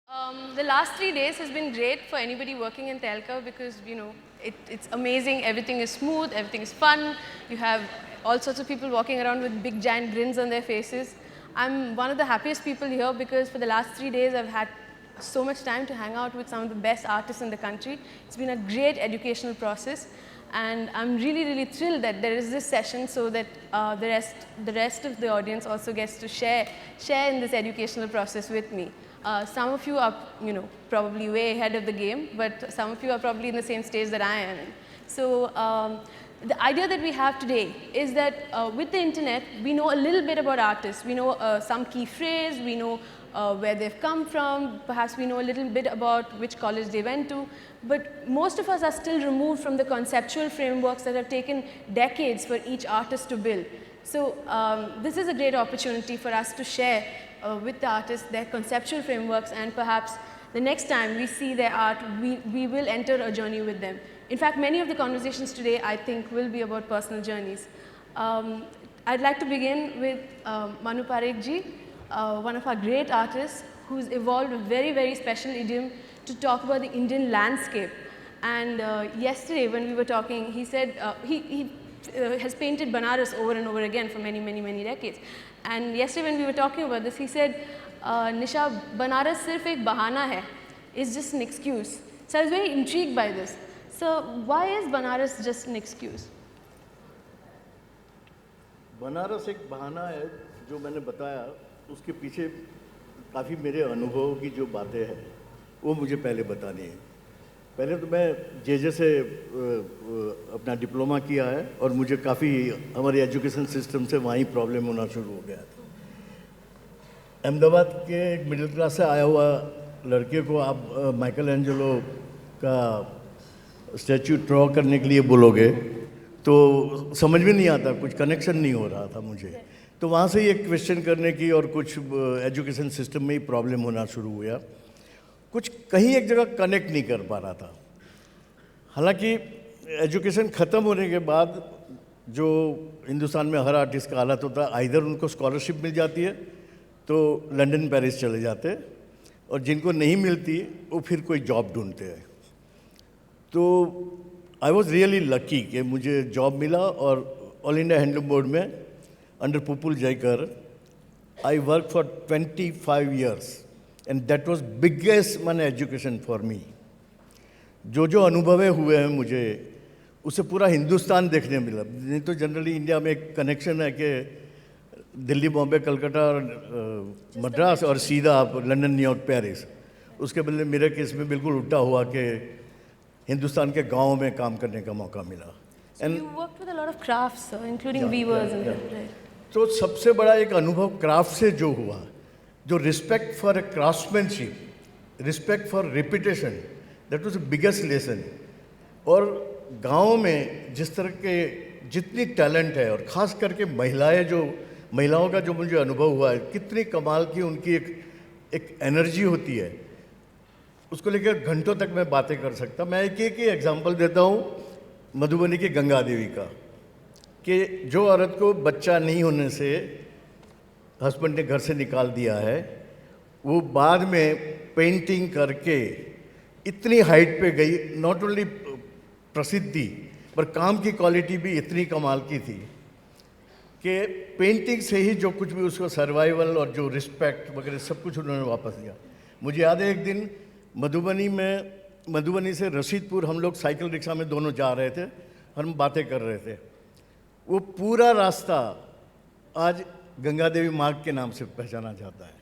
The last 3 days has been great for anybody working in Tehelka because, it's amazing. Everything is smooth, everything is fun. You have all sorts of people walking around with big giant grins on their faces. I'm one of the happiest people here because for the last 3 days I've had so much time to hang out with some of the best artists in the country. It's been a great educational process, and I'm really, really thrilled that there is this session so that the rest of the audience also gets to share in this educational process with me. Some of you are, probably way ahead of the game, but some of you are probably in the same stage that I am in. So the idea that we have today is that with the internet, we know a little bit about artists. We know some key phrase, we know where they've come from, perhaps we know a little bit about which college they went to, but most of us are still removed from the conceptual frameworks that have taken decades for each artist to build. So this is a great opportunity for us to share with the artists their conceptual frameworks, and perhaps the next time we see their art, we will enter a journey with them. In fact, many of the conversations today, I think, will be about personal journeys. I'd like to begin with Manu Parekh ji, one of our great artists who's evolved a very, very special idiom to talk about the Indian landscape. And yesterday when we were talking, he said he has painted Banaras over and over again for many, many, many decades. And yesterday when we were talking about this, he said, Nisha, Banaras sirf ek bahana hai. It's just an excuse. So I was very intrigued by this. So why is Banaras just an excuse? Banaras एक बहाना है जो मैंने बताया, उसके पीछे काफ़ी मेरे अनुभव की जो बातें हैं वो मुझे पहले बतानी है। पहले तो मैं जे से अपना डिप्लोमा किया है और मुझे काफ़ी हमारे एजुकेशन सिस्टम से वहीं प्रॉब्लम होना शुरू हो गया था। अहमदाबाद के एक मिडिल क्लास से आया हुआ लड़के को आप माइकल एंजेलो का स्टैचू ड्रॉ करने के लिए बोलोगे तो समझ में नहीं आता, कुछ कनेक्शन नहीं हो रहा था मुझे। तो वहाँ से ये क्वेश्चन करने की और कुछ एजुकेशन सिस्टम में ही प्रॉब्लम होना शुरू हुआ, कुछ कहीं एक जगह कनेक्ट नहीं कर पा रहा था। हालांकि एजुकेशन ख़त्म होने के बाद जो हिंदुस्तान में हर आर्टिस्ट का हालत होता है, आइदर उनको स्कॉलरशिप मिल जाती है तो लंदन पेरिस चले जाते हैं, और जिनको नहीं मिलती वो फिर कोई जॉब ढूंढते हैं। तो आई वॉज रियली लकी कि मुझे जॉब मिला, और ऑल इंडिया हैंडलूम बोर्ड में under Pupul Jayakar I work for 25 years, and that was biggest one education for me. जो अनुभव हुए हैं मुझे, उससे पूरा हिंदुस्तान देखने मिला। नहीं तो जनरली इंडिया में एक कनेक्शन है कि दिल्ली, बॉम्बे, कलकत्ता और मद्रास और सीधा आप लंदन, न्यूयॉर्क, पेरिस। उसके बदले मेरे केस में बिल्कुल उल्टा हुआ कि हिंदुस्तान के गाँव में काम करने का मौका मिला। So you worked with a lot of crafts, including weavers and right? तो सबसे बड़ा एक अनुभव क्राफ्ट से जो हुआ, जो respect for a craftsmanship, respect for reputation, that was the biggest lesson. और गाँव में जिस तरह के जितनी टैलेंट है, और ख़ास करके महिलाओं का जो मुझे अनुभव हुआ है, कितनी कमाल की उनकी एक एनर्जी होती है, उसको लेकर घंटों तक मैं बातें कर सकता। मैं एक एग्जांपल देता हूँ मधुबनी की गंगा देवी का, कि जो औरत को बच्चा नहीं होने से हस्बैंड ने घर से निकाल दिया है, वो बाद में पेंटिंग करके इतनी हाइट पे गई, नॉट ओनली प्रसिद्धि पर काम की क्वालिटी भी इतनी कमाल की थी कि पेंटिंग से ही जो कुछ भी उसको सर्वाइवल और जो रिस्पेक्ट वगैरह सब कुछ उन्होंने वापस दिया। मुझे याद है एक दिन मधुबनी से रशीदपुर हम लोग साइकिल रिक्शा में दोनों जा रहे थे, हम बातें कर रहे थे। वो पूरा रास्ता आज गंगा देवी मार्ग के नाम से पहचाना जाता है।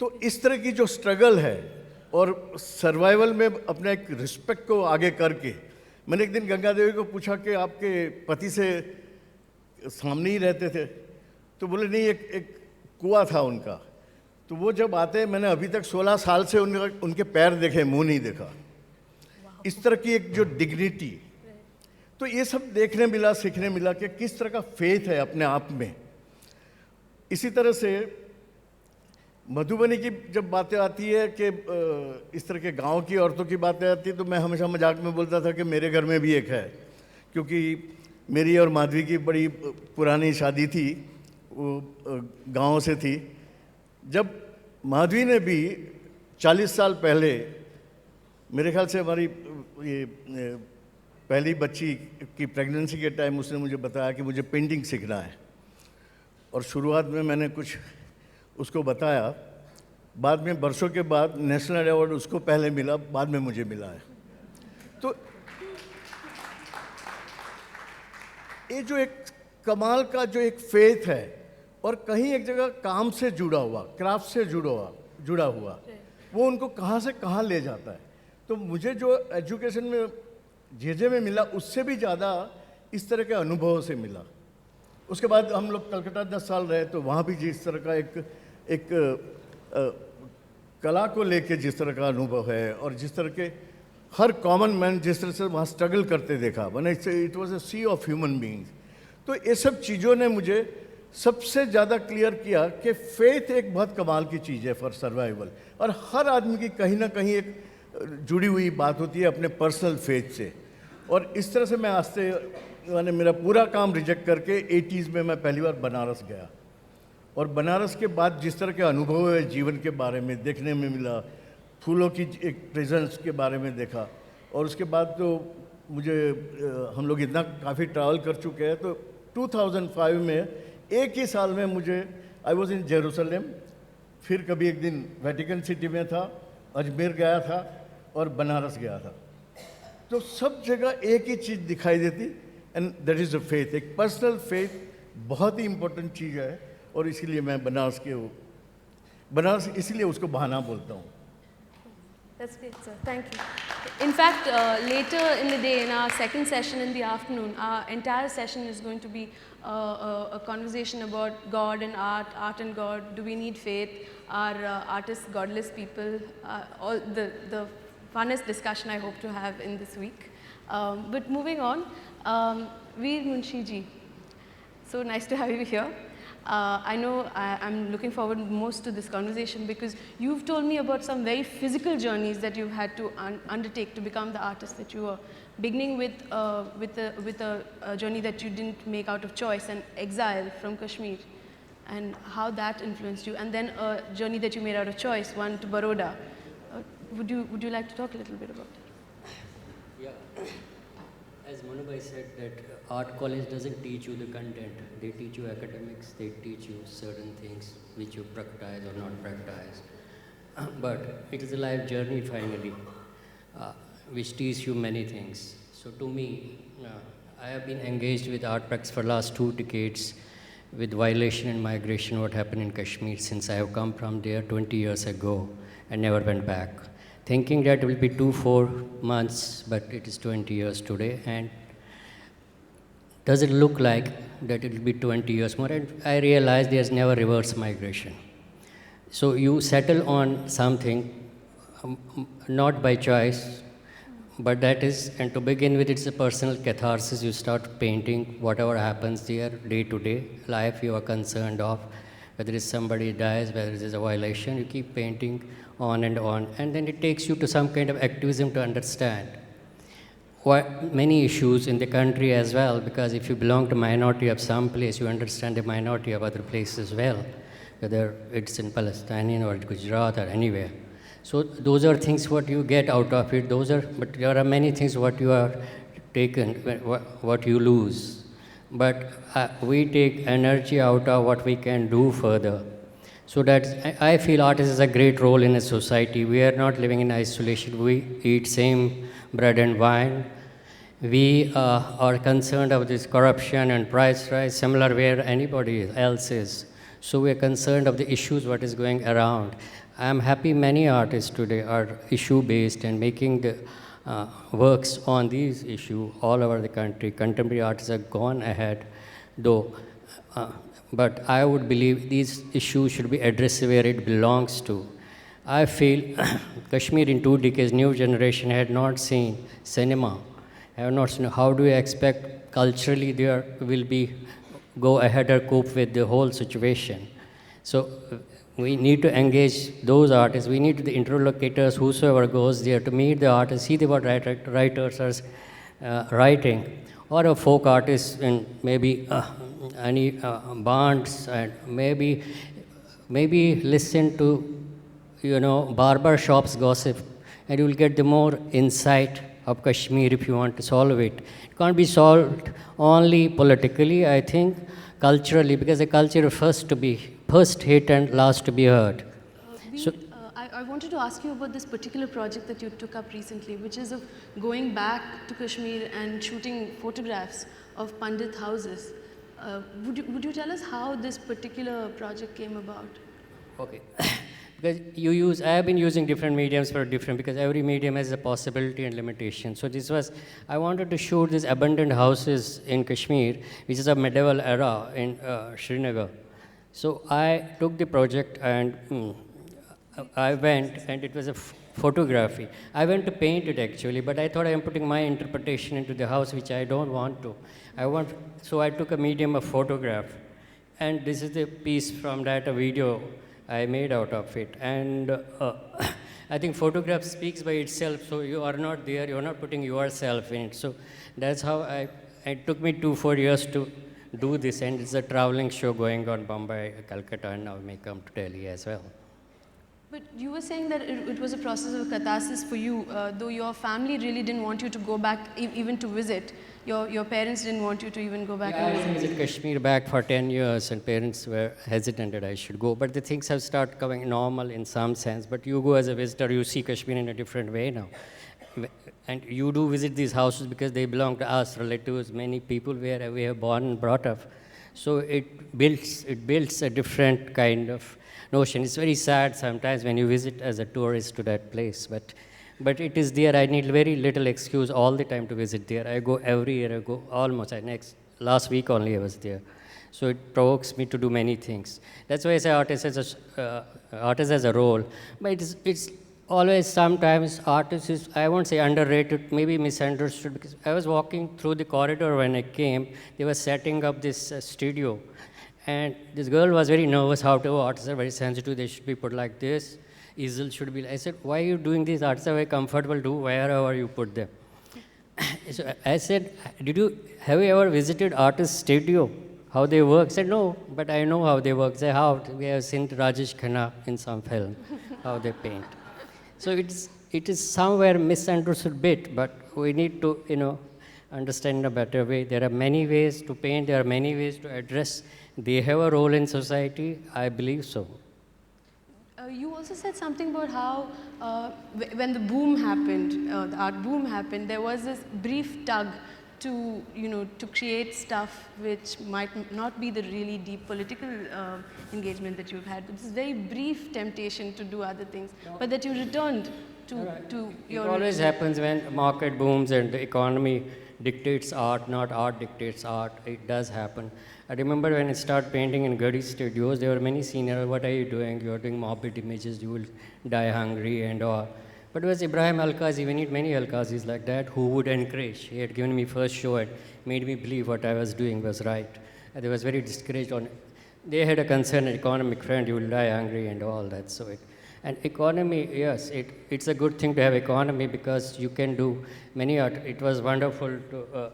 तो इस तरह की जो स्ट्रगल है और सर्वाइवल में अपने एक रिस्पेक्ट को आगे करके, मैंने एक दिन गंगा देवी को पूछा कि आपके पति से सामने ही रहते थे? तो बोले नहीं, एक कुआं था उनका। तो वो जब आते, मैंने अभी तक 16 साल से उनके पैर देखे, मुंह नहीं देखा। इस तरह की एक जो डिग्निटी, तो ये सब देखने मिला, सीखने मिला कि किस तरह का फेथ है अपने आप में। इसी तरह से मधुबनी की जब बातें आती है कि इस तरह के गांव की औरतों की बातें आती है, तो मैं हमेशा मजाक में बोलता था कि मेरे घर में भी एक है, क्योंकि मेरी और माधवी की बड़ी पुरानी शादी थी, वो गांव से थी। जब माधवी ने भी 40 साल पहले मेरे ख्याल से हमारी ये पहली बच्ची की प्रेगनेंसी के टाइम उसने मुझे बताया कि मुझे पेंटिंग सीखना है, और शुरुआत में मैंने कुछ उसको बताया। बाद में बरसों के बाद नेशनल अवार्ड उसको पहले मिला, बाद में मुझे मिला है। तो ये जो एक कमाल का जो एक फेथ है, और कहीं एक जगह काम से जुड़ा हुआ, क्राफ्ट से जुड़ा हुआ, वो उनको कहाँ से कहाँ ले जाता है। तो मुझे जो एजुकेशन में जे में मिला, उससे भी ज़्यादा इस तरह के अनुभवों से मिला। उसके बाद हम लोग कलकत्ता 10 साल रहे, तो वहाँ भी जिस तरह का एक कला को लेके जिस तरह का अनुभव है, और जिस तरह के हर कॉमन मैन जिस तरह से वहाँ स्ट्रगल करते देखा, मैंने it was a sea of human beings. तो ये सब चीज़ों ने मुझे सबसे ज़्यादा क्लियर किया कि फेथ एक बहुत कमाल की चीज़ है फॉर सर्वाइवल, और हर आदमी की कहीं ना कहीं एक जुड़ी हुई बात होती है अपने पर्सनल फेथ से। और इस तरह से मैं आज से मैंने मेरा पूरा काम रिजेक्ट करके 80s में मैं पहली बार बनारस गया, और बनारस के बाद जिस तरह के अनुभव है जीवन के बारे में देखने में मिला, फूलों की एक प्रेजेंस के बारे में देखा, और उसके बाद तो मुझे हम लोग इतना काफ़ी ट्रैवल कर चुके हैं। तो 2005 में एक ही साल में मुझे आई वॉज इन जेरूसलम, फिर कभी एक दिन वेटिकन सिटी में था, अजमेर गया था और बनारस गया था। तो सब जगह एक ही चीज़ दिखाई देती, and that is a faith. एक पर्सनल फेथ बहुत ही इम्पोर्टेंट चीज़ है, और इसीलिए मैं बनारस इसीलिए उसको बहाना बोलता हूँ। That's great, sir. Thank you. In fact, later in the day, in our second session in the afternoon, our entire session is going to be a conversation about God and art, art and God. Do we need faith? Are artists godless people? All the funnest discussion I hope to have in this week. But moving on, Veer Munshi ji, so nice to have you here. I know I'm looking forward most to this conversation because you've told me about some very physical journeys that you've had to undertake to become the artist that you were, beginning with a journey that you didn't make out of choice, and exile from Kashmir, and how that influenced you, and then a journey that you made out of choice, one to Baroda. Would you like to talk a little bit about that? Yeah. As Manu said, that art college doesn't teach you the content. They teach you academics, they teach you certain things which you practice or not practice. But it is a life journey finally, which teaches you many things. So to me, I have been engaged with art practice for last 2 decades with violation and migration, what happened in Kashmir, since I have come from there 20 years ago and never went back. Thinking that it will be 4 months, but it is 20 years today. And does it look like that it will be 20 years more? And I realized there's never reverse migration. So you settle on something, not by choice, but that is, and to begin with, it's a personal catharsis. You start painting whatever happens there, day to day life you are concerned of, whether it's somebody dies, whether it is a violation, you keep painting on, and then it takes you to some kind of activism to understand what many issues in the country as well, because if you belong to minority of some place, you understand the minority of other places as well, whether it's in Palestine or Gujarat or anywhere. So those are things what you get out of it. But there are many things what you are taken, what you lose. But we take energy out of what we can do further. So that I feel art is a great role in a society. We are not living in isolation. We eat same bread and wine. We are concerned of this corruption and price rise, similar where anybody else is. So we are concerned of the issues what is going around. I am happy many artists today are issue-based and making the works on these issues all over the country. Contemporary artists have gone ahead, though. But I would believe these issues should be addressed where it belongs to. I feel Kashmir in 2 decades, new generation had not seen cinema, have not seen. How do you expect culturally there will be go ahead or cope with the whole situation? So we need to engage those artists. We need the interlocutors, whosoever goes there, to meet the artists, see what writers are writing, or a folk artist in maybe any bands, and maybe listen to barber shops gossip, and you will get the more insight of Kashmir if you want to solve it. It can't be solved only politically, I think, culturally, because the culture is first hit and last to be heard. Veer, I wanted to ask you about this particular project that you took up recently, which is of going back to Kashmir and shooting photographs of Pandit houses. Would you tell us how this particular project came about? Okay. Because I have been using different mediums for different, because every medium has a possibility and limitation. So I wanted to shoot these abandoned houses in Kashmir, which is a medieval era in Srinagar. So I took the project and I went, and it was a photography. I went to paint it actually, but I thought I am putting my interpretation into the house, which I don't want to. So I took a medium of photograph, and this is the piece from that, a video I made out of it. And I think photograph speaks by itself, so you are not there, you are not putting yourself in it. So that's how it took me 4 years to do this, and it's a traveling show going on Bombay, Calcutta, and now may come to Delhi as well. But you were saying that it was a process of catharsis for you, though your family really didn't want you to go back even to visit. Your parents didn't want you to even go back and visit. I was in Kashmir back for 10 years, and parents were hesitant that I should go. But the things have started coming normal in some sense. But you go as a visitor, you see Kashmir in a different way now. And you do visit these houses because they belong to us, relatives, many people where we are born and brought up. So it builds a different kind of notion. It's very sad sometimes when you visit as a tourist to that place, but it is there. I need very little excuse all the time to visit there. I go every year. I go almost. Last week only I was there. So it provokes me to do many things. That's why I say artist has a role. But it's always sometimes artist is, I won't say underrated, maybe misunderstood, because I was walking through the corridor when I came. They were setting up this studio. And this girl was very nervous how to, artists are very sensitive, they should be put like this, easel should be, I said, why are you doing this? Artists are very comfortable, do wherever you put them. So I said, have you ever visited artist studio? How they work? I said, no, but I know how they work. I said, how? We have seen Rajesh Khanna in some film, how they paint. So it is somewhere misunderstood bit, but we need to, understand in a better way. There are many ways to paint, there are many ways to address. They have a role in society, I believe so. You also said something about how when the boom happened, the art boom happened, there was this brief tug to, to create stuff which might not be the really deep political engagement that you've had, but this very brief temptation to do other things, but that you returned to your... It always happens when market booms and the economy dictates art, not art dictates art. It does happen. I remember when I started painting in Gadi studios, there were many seniors, what are you doing? You're doing morbid images, you will die hungry and all. But it was Ibrahim Alkazi, we need many Alkazis like that, who would encourage. He had given me first show and made me believe what I was doing was right. And they was very discouraged on it. They had a concern, an economic friend, you will die hungry and all that. And economy, yes, it's a good thing to have economy because you can do many art. It was wonderful to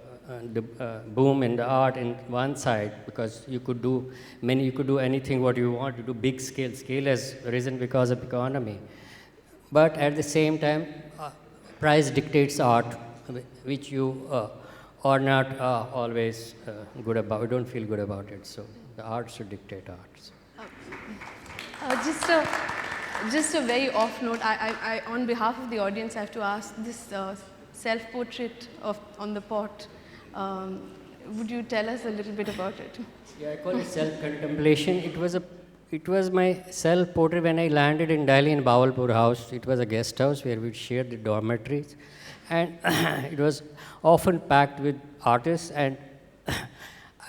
the boom in the art in one side because you could do anything what you want. You do big scale. Scale has risen because of economy. But at the same time, price dictates art, which you are not always good about. You don't feel good about it. So the art should dictate art. Just a very off note, I on behalf of the audience, I have to ask this self-portrait on the pot. Would you tell us a little bit about it? Yeah, I call it self-contemplation. It was my self-portrait when I landed in Delhi in Bawalpur House. It was a guest house where we shared the dormitories. And it was often packed with artists. And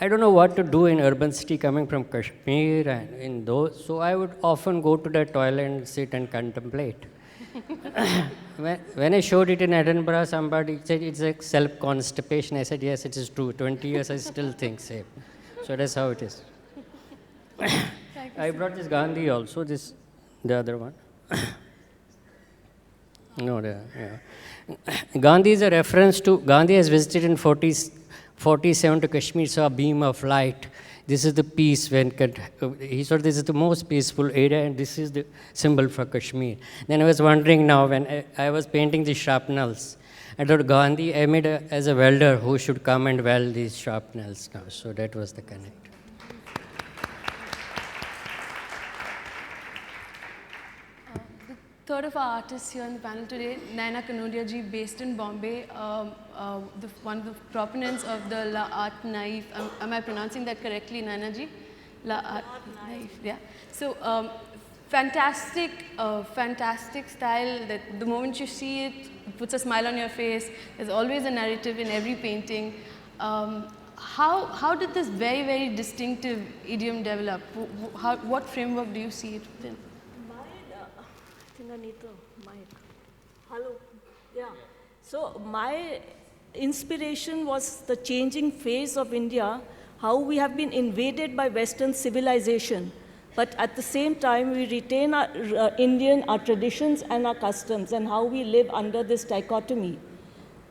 I don't know what to do in urban city coming from Kashmir and in those. So I would often go to the toilet and sit and contemplate. When I showed it in Edinburgh, somebody said it's a self-constipation. I said, yes, it is true. 20 years, I still think same. So that's how it is. I brought this Gandhi also, the other one. Gandhi is a reference to, Gandhi has visited in 47 to Kashmir, saw a beam of light. this is the peace when, he thought this is the most peaceful area and this is the symbol for Kashmir. Then I was wondering now when I was painting the shrapnels, I thought Gandhi, I made as a welder who should come and weld these shrapnels now. So that was the connect. Third of our artists here on the panel today, Nayanaa Kanodia ji, based in Bombay, one of the proponents of the La Art Naif. Am I pronouncing that correctly, Nayanaa ji? La Art Naif, yeah. So fantastic, fantastic style that the moment you see it, it puts a smile on your face. There's always a narrative in every painting. How did this very, very distinctive idiom develop? What framework do you see it within? I need the mic. Hello. Yeah. So my inspiration was the changing face of India, how we have been invaded by Western civilization, but at the same time we retain our Indian, our traditions and our customs, and how we live under this dichotomy.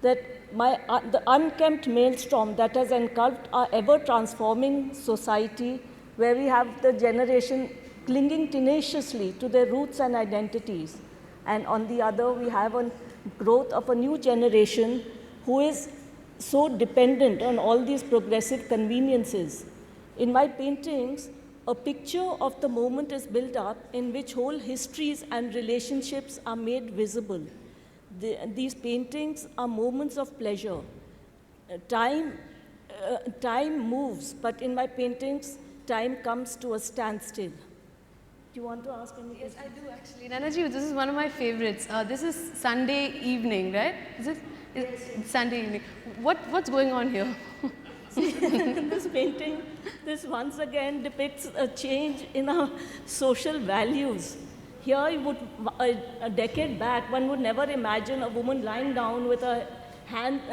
That the unkempt maelstrom that has engulfed our ever-transforming society, where we have the generation clinging tenaciously to their roots and identities. And on the other, we have a growth of a new generation who is so dependent on all these progressive conveniences. In my paintings, a picture of the moment is built up in which whole histories and relationships are made visible. These paintings are moments of pleasure. Time moves, but in my paintings, time comes to a standstill. Do you want to ask any questions? Yes, I do actually. Nayanaa ji, this is one of my favorites. This is Sunday evening, right? It's Sunday evening. What's going on here? See, this painting, this once again depicts a change in our social values. Here, a decade back, one would never imagine a woman lying down with her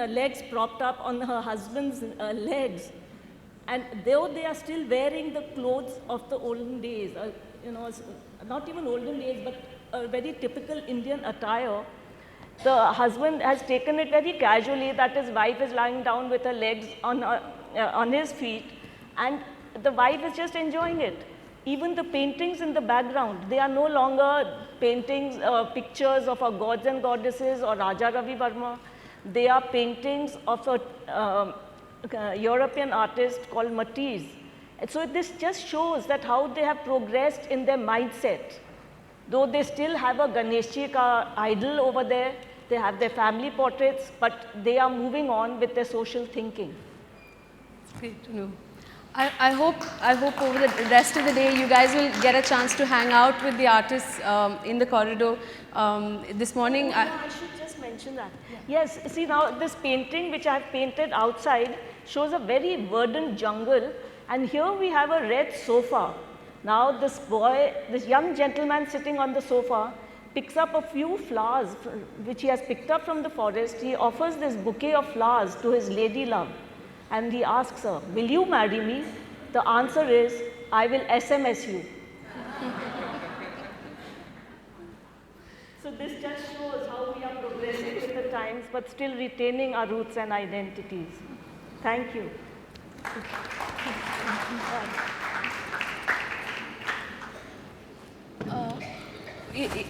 legs propped up on her husband's legs. And though they are still wearing the clothes of the olden days, not even olden days, but a very typical Indian attire, the husband has taken it very casually that his wife is lying down with her legs on his feet, and the wife is just enjoying it. Even the paintings in the background, they are no longer paintings, pictures of our gods and goddesses or Raja Ravi Verma. They are paintings of a European artist called Matisse. And so this just shows that how they have progressed in their mindset. Though they still have a Ganesh ka idol over there, they have their family portraits, but they are moving on with their social thinking. It's great to know. I hope over the rest of the day you guys will get a chance to hang out with the artists in the corridor. This morning, I should just mention that. Yeah. Yes, see now this painting which I have painted outside shows a very verdant jungle, and here we have a red sofa. Now this young gentleman sitting on the sofa picks up a few flowers which he has picked up from the forest. He offers this bouquet of flowers to his lady love. And he asks her, "Will you marry me?" The answer is, "I will SMS you." So this just shows how we are progressing with the times, but still retaining our roots and identities. Thank you.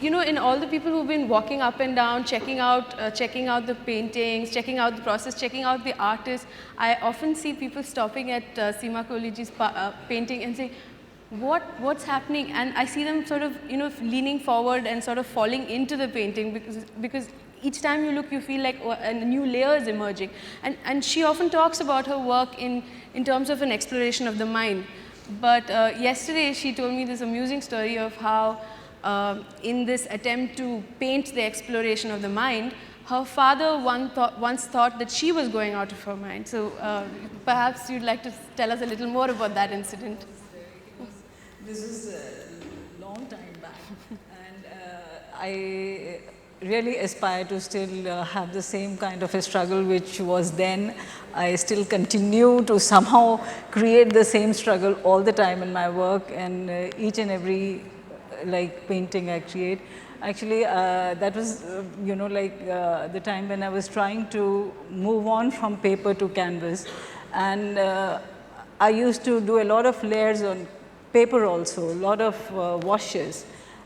In all the people who've been walking up and down, checking out the paintings, checking out the process, checking out the artists, I often see people stopping at Seema Kohliji's painting and saying, what's happening? And I see them sort of, leaning forward and sort of falling into the painting because each time you look, you feel like a new layer is emerging. And she often talks about her work in terms of an exploration of the mind. But yesterday, she told me this amusing story of how in this attempt to paint the exploration of the mind, her father once thought that she was going out of her mind. So perhaps you'd like to tell us a little more about that incident. This is a long time back, and I really aspire to still have the same kind of a struggle which was then. I still continue to somehow create the same struggle all the time in my work, and each and every painting I create. Actually, that was, the time when I was trying to move on from paper to canvas. And I used to do a lot of layers on paper also, a lot of washes.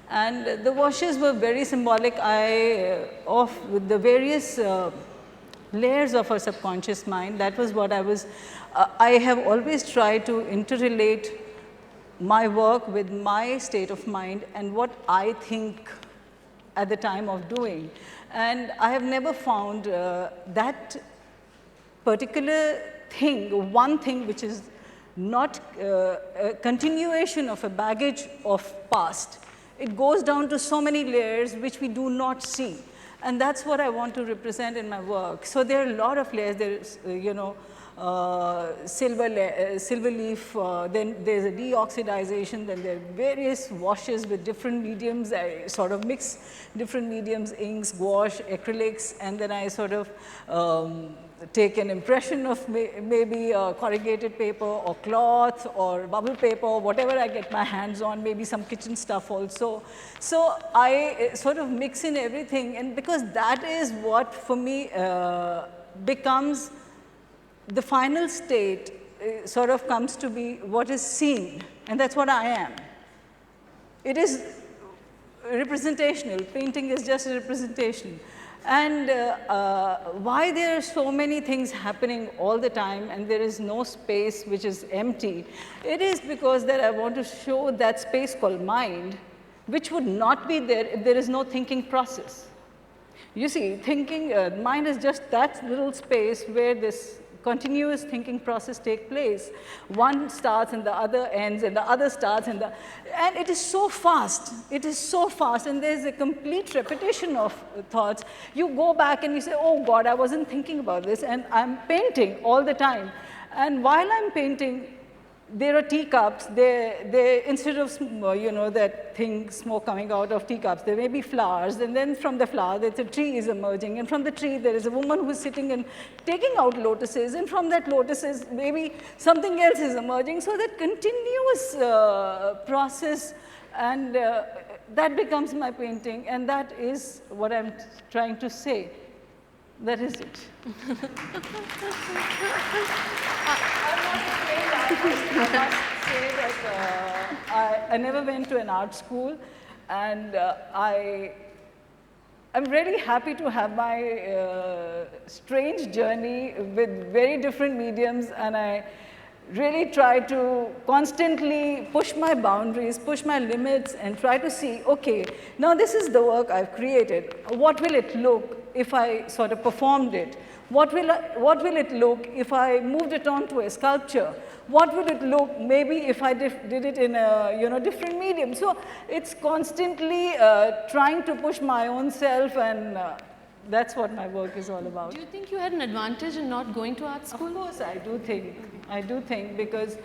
And the washes were very symbolic of the various layers of our subconscious mind. That was what I have always tried to interrelate my work with my state of mind and what I think at the time of doing. And I have never found that particular thing, one thing which is not a continuation of a baggage of past. It goes down to so many layers which we do not see. And that's what I want to represent in my work. So there are a lot of layers. There's, silver leaf, then there's a deoxidization, then there are various washes with different mediums. I sort of mix different mediums, inks, gouache, acrylics, and then I sort of take an impression of maybe corrugated paper or cloth or bubble paper, or whatever I get my hands on, maybe some kitchen stuff also. So I sort of mix in everything, and because that is what for me becomes the final state, sort of comes to be what is seen, and that's what I am. It is representational. Painting is just a representation. And why there are so many things happening all the time and there is no space which is empty, it is because that I want to show that space called mind, which would not be there if there is no thinking process. You see, thinking, mind is just that little space where this continuous thinking process takes place. One starts and the other ends and the other starts and it is so fast. It is so fast, and there is a complete repetition of thoughts. You go back and you say, oh God, I wasn't thinking about this, and I'm painting all the time. And while I'm painting, there are teacups. Instead of that thing, smoke coming out of teacups, there may be flowers, and then from the flower, there's a tree is emerging, and from the tree, there is a woman who is sitting and taking out lotuses, and from that lotuses, maybe something else is emerging. So that continuous process, and that becomes my painting, and that is what I'm trying to say. That is it. I'm not afraid. I must say that I never went to an art school, and I'm really happy to have my strange journey with very different mediums, and I really try to constantly push my boundaries, push my limits, and try to see, okay, now this is the work I've created. What will it look if I sort of performed it? What will it look if I moved it on to a sculpture? What would it look maybe if I did it in a different medium? So it's constantly trying to push my own self, and that's what my work is all about. Do you think you had an advantage in not going to art school? Of course, I do think. I do think, because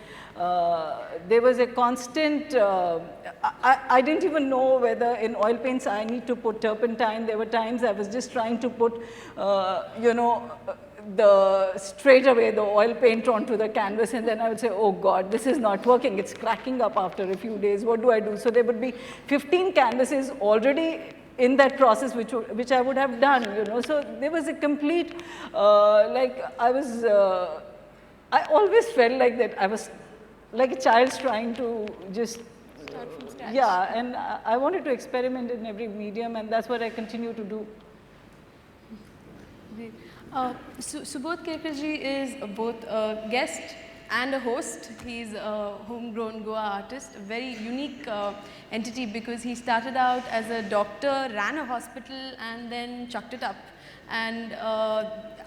there was a constant, I didn't even know whether in oil paints I need to put turpentine. There were times I was just trying to put, straight away the oil paint onto the canvas, and then I would say, oh God, this is not working. It's cracking up after a few days. What do I do? So there would be 15 canvases already in that process, which I would have done, So there was a complete, I always felt like that I was like a child trying to just start from scratch. Yeah, and I wanted to experiment in every medium, and that's what I continue to do. Subodh Kerkarji is both a guest and a host. He's a homegrown Goa artist, a very unique entity, because he started out as a doctor, ran a hospital, and then chucked it up. And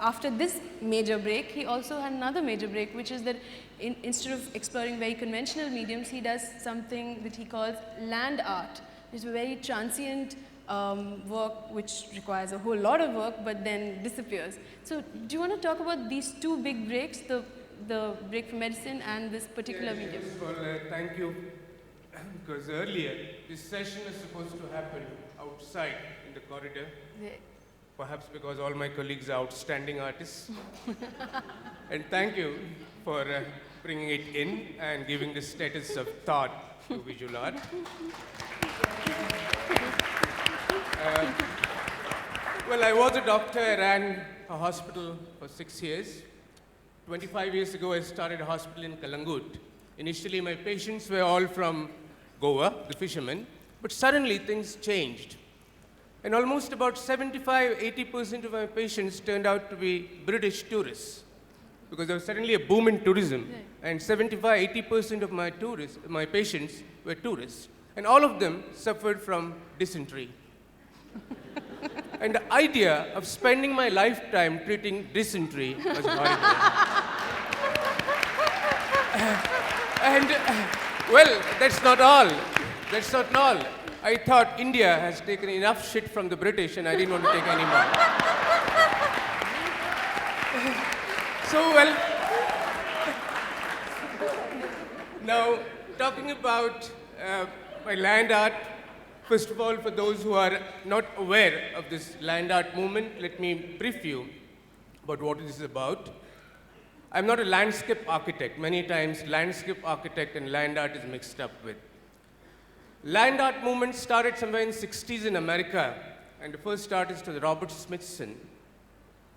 after this major break, he also had another major break, which is that instead of exploring very conventional mediums, he does something that he calls land art. It's a very transient work which requires a whole lot of work but then disappears. So do you want to talk about these two big breaks, the break for medicine and this particular medium? First of all, thank you, because earlier this session is supposed to happen outside in the corridor. Yeah. Perhaps because all my colleagues are outstanding artists. And thank you for bringing it in and giving the status of thought to visual art. Well, I was a doctor. I ran a hospital for 6 years. 25 years ago, I started a hospital in Kalangut. Initially, my patients were all from Goa, the fishermen, but suddenly things changed. And almost about 75-80% of my patients turned out to be British tourists, because there was suddenly a boom in tourism, and 75-80% of my patients were tourists, and all of them suffered from dysentery. And the idea of spending my lifetime treating dysentery was horrible. Well, that's not all. That's not all. I thought India has taken enough shit from the British and I didn't want to take any more. So, well, now talking about my land art, first of all, for those who are not aware of this land art movement, let me brief you about what this is about. I'm not a landscape architect. Many times, landscape architect and land art is mixed up with. Land art movement started somewhere in the 60s in America, and the first artist was Robert Smithson.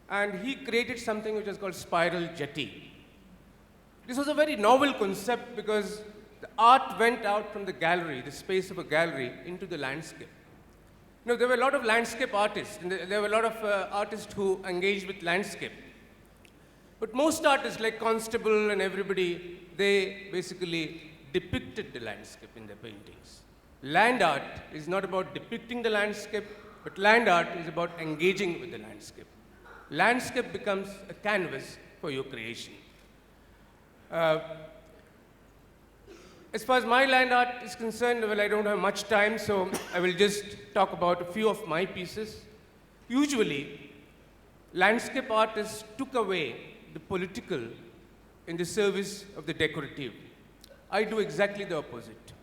And he created something which was called spiral jetty. This was a very novel concept because the art went out from the gallery, the space of a gallery, into the landscape. You know, there were a lot of landscape artists, and there were a lot of artists who engaged with landscape. But most artists, like Constable and everybody, they basically depicted the landscape in their paintings. Land art is not about depicting the landscape, but land art is about engaging with the landscape. Landscape becomes a canvas for your creation. As far as my land art is concerned, well, I don't have much time, so I will just talk about a few of my pieces. Usually, landscape artists took away the political in the service of the decorative. I do exactly the opposite.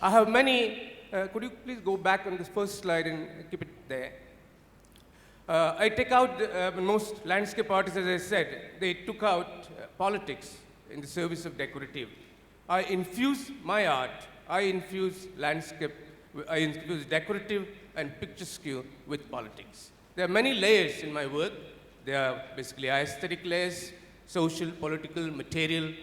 I have many, could you please go back on this first slide and keep it there? I take out, most landscape artists, as I said, they took out politics in the service of decorative. I infuse my art, I infuse landscape, I infuse decorative and picturesque with politics. There are many layers in my work. There are basically aesthetic layers, social, political, material.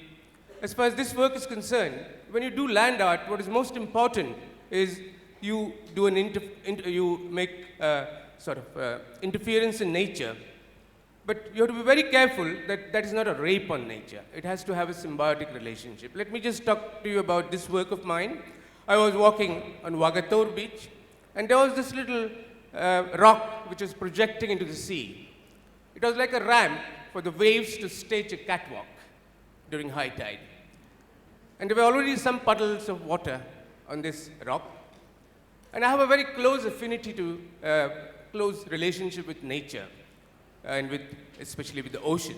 As far as this work is concerned, when you do land art, what is most important is you do you make interference in nature. But you have to be very careful that that is not a rape on nature. It has to have a symbiotic relationship. Let me just talk to you about this work of mine. I was walking on Wagator beach, and there was this little rock which was projecting into the sea. It was like a ramp for the waves to stage a catwalk during high tide. And there were already some puddles of water on this rock. And I have a very close affinity to, close relationship with nature, and especially with the ocean.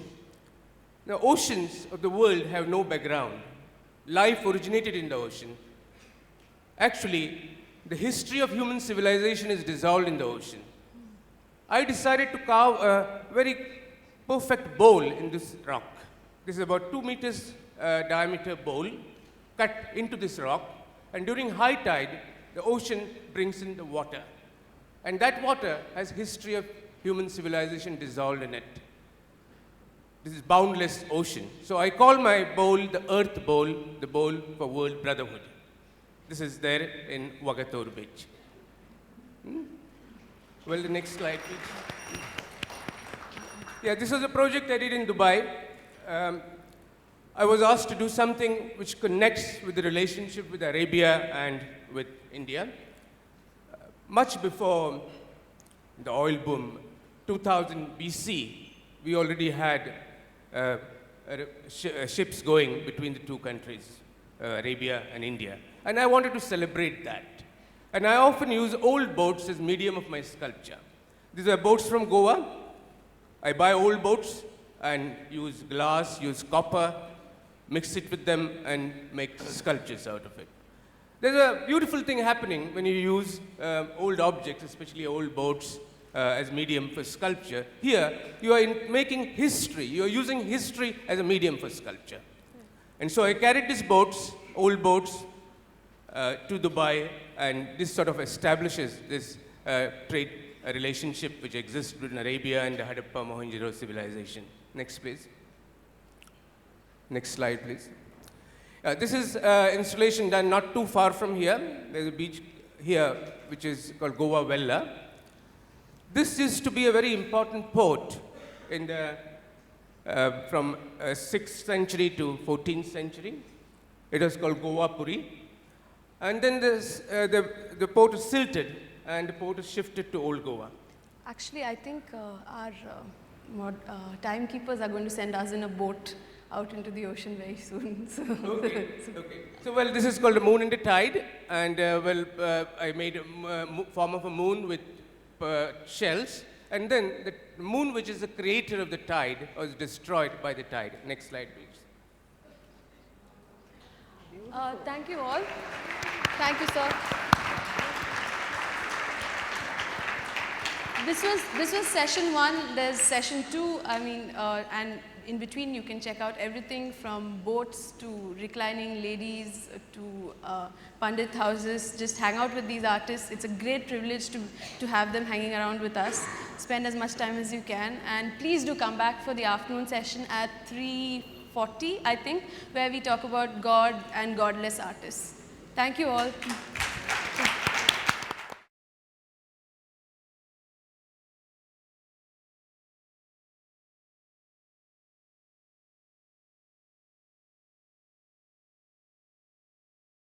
Now, oceans of the world have no background. Life originated in the ocean. Actually, the history of human civilization is dissolved in the ocean. I decided to carve a very perfect bowl in this rock. This is about 2 meters diameter bowl cut into this rock, and during high tide, the ocean brings in the water. And that water has history of human civilization dissolved in it. This is boundless ocean. So I call my bowl the Earth Bowl, the bowl for world brotherhood. This is there in Wagator Beach. Well, the next slide, please. Yeah, this was a project I did in Dubai. I was asked to do something which connects with the relationship with Arabia and with India. Much before the oil boom, 2000 BC, we already had ships going between the two countries, Arabia and India. And I wanted to celebrate that. And I often use old boats as medium of my sculpture. These are boats from Goa. I buy old boats and use glass, use copper, mix it with them and make sculptures out of it. There's a beautiful thing happening when you use old objects, especially old boats, as medium for sculpture. Here, you are making history. You are using history as a medium for sculpture. And so I carried these boats, old boats, to Dubai, and this sort of establishes this trade relationship which exists between Arabia and the Harappa Mohenjo-daro civilization. Next, please. Next slide, please. This is installation done not too far from here. There's a beach here which is called Goa Vella. This used to be a very important port in the, from 6th century to 14th century. It was called Goa Puri. And then the port is silted and the port is shifted to Old Goa. Actually, I think our timekeepers are going to send us in a boat out into the ocean very soon. So Okay, okay. So, well, this is called the moon in the tide, and I made a form of a moon with shells, and then the moon, which is the creator of the tide, was destroyed by the tide. Next slide, please. thank you all. Thank you, sir. This was session 1. There's session 2. I mean, and in between you can check out everything from boats to reclining ladies to Pandit houses. Just hang out with these artists. It's a great privilege to have them hanging around with us. Spend as much time as you can, and please do come back for the afternoon session at 3:40, I think, where we talk about God and godless artists. Thank you all.